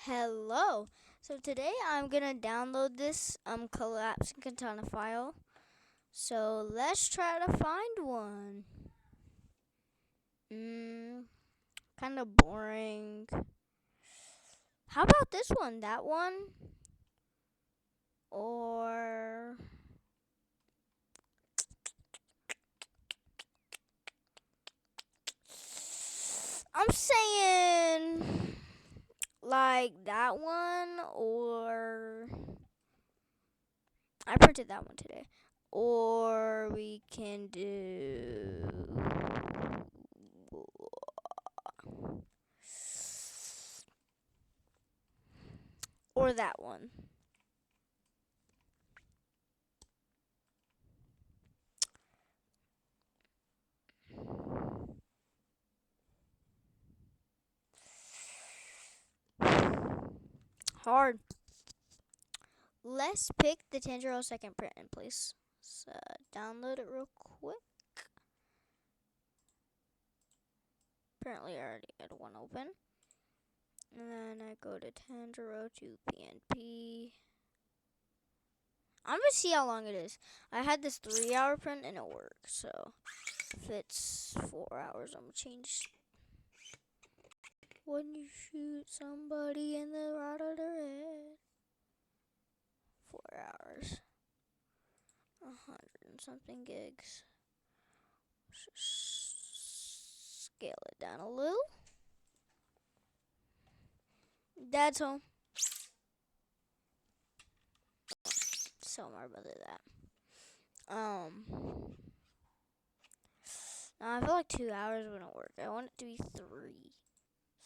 Hello. So today I'm gonna download this collapsing katana file. So let's try to find one. Kind of boring. How about this one? That one? Or I'm saying like that one, or I printed that one today. Or we can do or that one. Hard. Let's pick the 10.02 print in place. So download it real quick. Apparently I already had one open. And then I go to 10.02 PNP. I'm gonna see how long it is. I had this 3-hour print and it worked. So if it's 4 hours, I'm gonna change. When you shoot somebody in the right of the head. 4 hours. 100 and something gigs. Scale it down a little. Dad's home. Tell my brother that. Now I feel like 2 hours wouldn't work. I want it to be 3,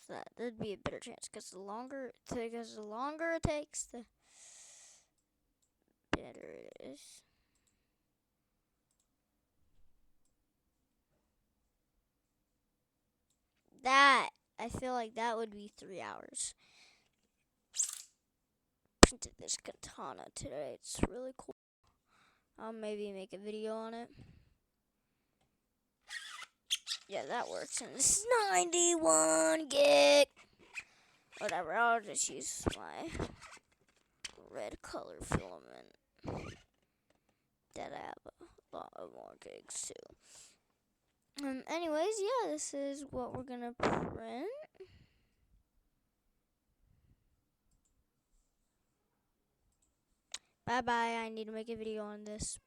so that there'd be a better chance. Because the longer it takes, the better it is. That I feel like that would be 3 hours. Printed this katana today. It's really cool. I'll maybe make a video on it. Yeah, that works. And this is 91 gig. Whatever, I'll just use my red color filament that I have a lot of more gigs too. Anyways, yeah, this is what we're gonna print. Bye bye. I need to make a video on this.